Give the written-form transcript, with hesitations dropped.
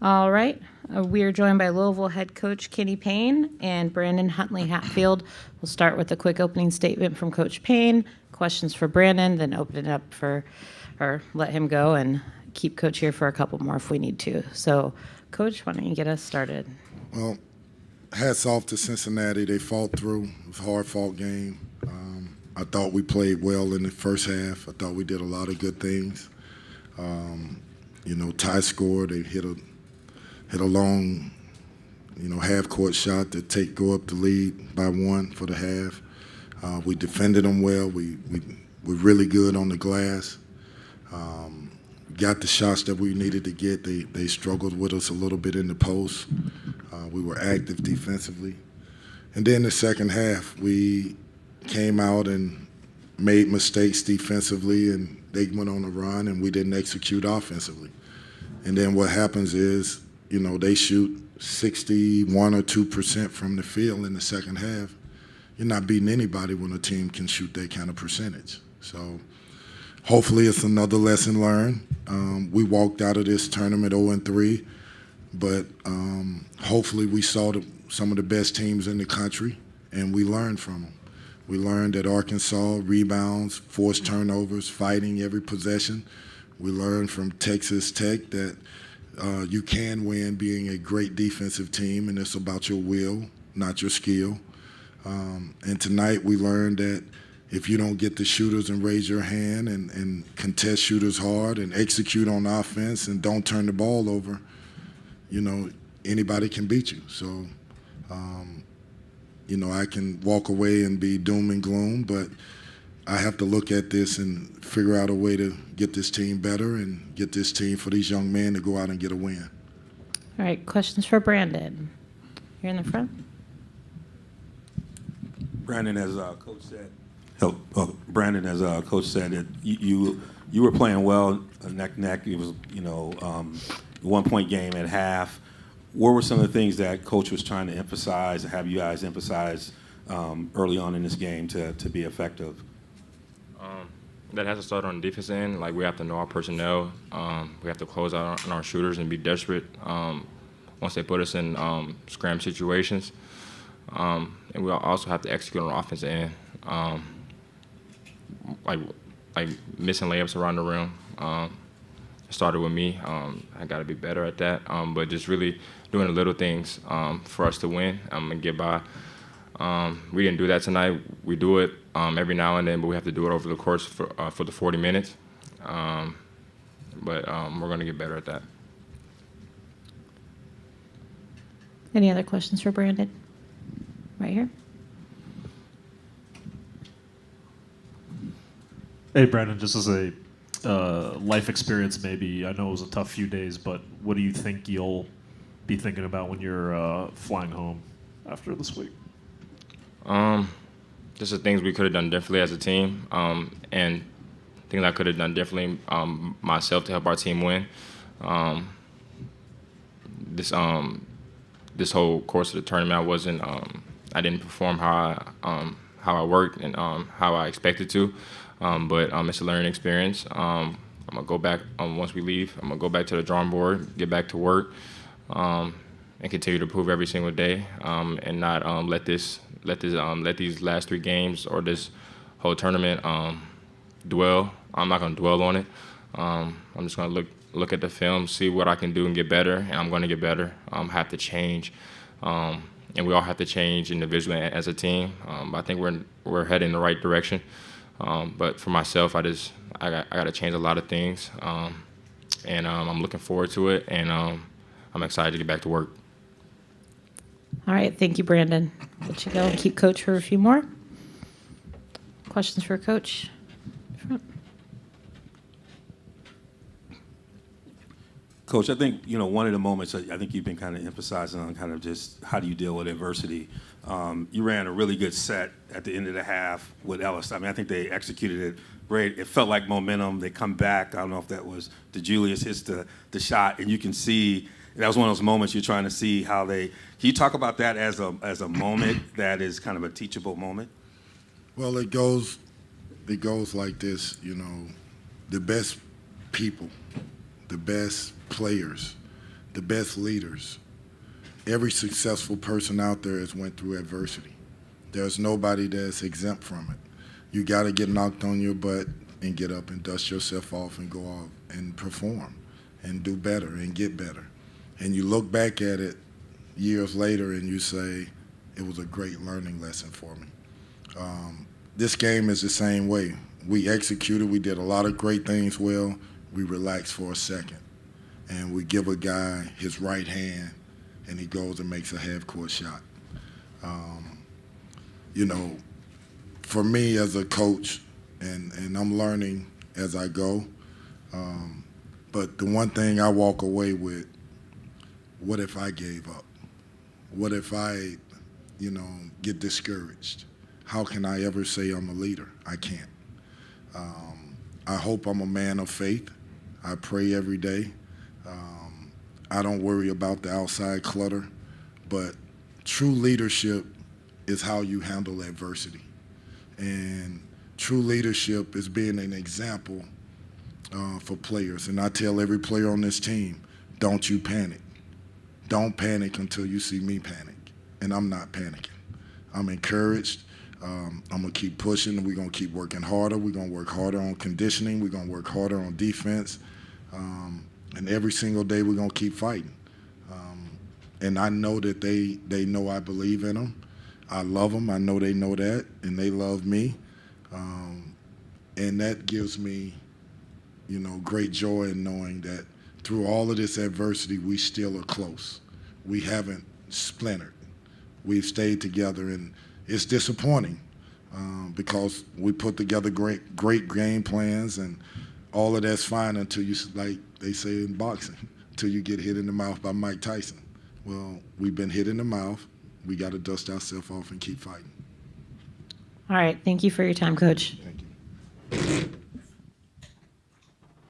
All right. We are joined by Louisville head coach Kenny Payne and Brandon Huntley Hatfield. We'll start with a quick opening statement from Coach Payne, questions for Brandon, then open it up or let him go and keep Coach here for a couple more if we need to. So, Coach, why don't you get us started? Well, hats off to Cincinnati. They fought through. It was a hard-fought game. I thought we played well in the first half. I thought we did a lot of good things. Tie score. They hit a long, half-court shot to go up the lead by one for the half. We defended them well. We were really good on the glass. Got the shots that we needed to get. They struggled with us a little bit in the post. We were active defensively. And then the second half, we came out and made mistakes defensively, and they went on a run, and we didn't execute offensively. And then what happens is, they shoot 61 or 2% from the field in the second half. You're not beating anybody when a team can shoot that kind of percentage. So hopefully it's another lesson learned. We walked out of this tournament 0-3, but hopefully we saw some of the best teams in the country, and we learned from them. We learned that Arkansas rebounds, forced turnovers, fighting every possession. We learned from Texas Tech that you can win being a great defensive team, and it's about your will, not your skill. And tonight we learned that if you don't get the shooters and raise your hand and contest shooters hard and execute on offense and don't turn the ball over, anybody can beat you. So, I can walk away and be doom and gloom, but I have to look at this and figure out a way to get this team better and get this team for these young men to go out and get a win. All right, questions for Brandon. Here in the front. Brandon, as Coach said, that you were playing well, neck. It was 1 point game at half. What were some of the things that Coach was trying to emphasize, have you guys emphasize early on in this game to be effective? That has to start on the defense end. Like, we have to know our personnel. We have to close out on our shooters and be desperate once they put us in scram situations. And we also have to execute on the offensive end. Like missing layups around the rim. It started with me. I got to be better at that. But just really doing the little things for us to win and get by. We didn't do that tonight. We do it every now and then, but we have to do it over the course for the 40 minutes. But we're going to get better at that. Any other questions for Brandon? Right here. Hey, Brandon, just as a life experience maybe, I know it was a tough few days, but what do you think you'll be thinking about when you're flying home after this week? Just the things we could have done differently as a team, and things I could have done differently myself to help our team win. This whole course of the tournament, I didn't perform how I worked and how I expected to, but it's a learning experience. I'm gonna go back once we leave. I'm gonna go back to the drawing board, get back to work, and continue to improve every single day, and not let these last 3 games or this whole tournament dwell. I'm not gonna dwell on it. I'm just gonna look at the film, see what I can do and get better, and I'm gonna get better. Have to change, and we all have to change individually as a team. I think we're heading in the right direction. But for myself, I got to change a lot of things, and I'm looking forward to it, and I'm excited to get back to work. All right, thank you, Brandon. Let you go and keep Coach for a few more. Questions for Coach? Coach, I think, one of the moments I think you've been kind of emphasizing on kind of just how do you deal with adversity. You ran a really good set at the end of the half with Ellis. I mean, I think they executed it great. It felt like momentum. They come back. I don't know if that was Julius hits the shot, and you can see that was one of those moments you're trying to see how they. Can you talk about that as a moment that is kind of a teachable moment? Well, it goes like this, the best people, the best players, the best leaders, every successful person out there has went through adversity. There's nobody that's exempt from it. You got to get knocked on your butt and get up and dust yourself off and go off and perform and do better and get better. And you look back at it years later and you say, it was a great learning lesson for me. This game is the same way. We executed, we did a lot of great things well. We relaxed for a second. And we give a guy his right hand and he goes and makes a half-court shot. You know, for me as a coach, and I'm learning as I go, but the one thing I walk away with, what if I gave up? What if I, get discouraged? How can I ever say I'm a leader? I can't. I hope I'm a man of faith. I pray every day. I don't worry about the outside clutter, but true leadership is how you handle adversity. And true leadership is being an example for players. And I tell every player on this team, don't you panic. Don't panic until you see me panic. And I'm not panicking. I'm encouraged. I'm going to keep pushing. We're going to keep working harder. We're going to work harder on conditioning. We're going to work harder on defense. And every single day we're going to keep fighting. And I know that they know I believe in them. I love them. I know they know that, and they love me. And that gives me, great joy in knowing that through all of this adversity, we still are close. We haven't splintered. We've stayed together, and it's disappointing because we put together great game plans, and all of that's fine until you, like they say in boxing, until you get hit in the mouth by Mike Tyson. Well, we've been hit in the mouth. We got to dust ourselves off and keep fighting. All right. Thank you for your time, Coach.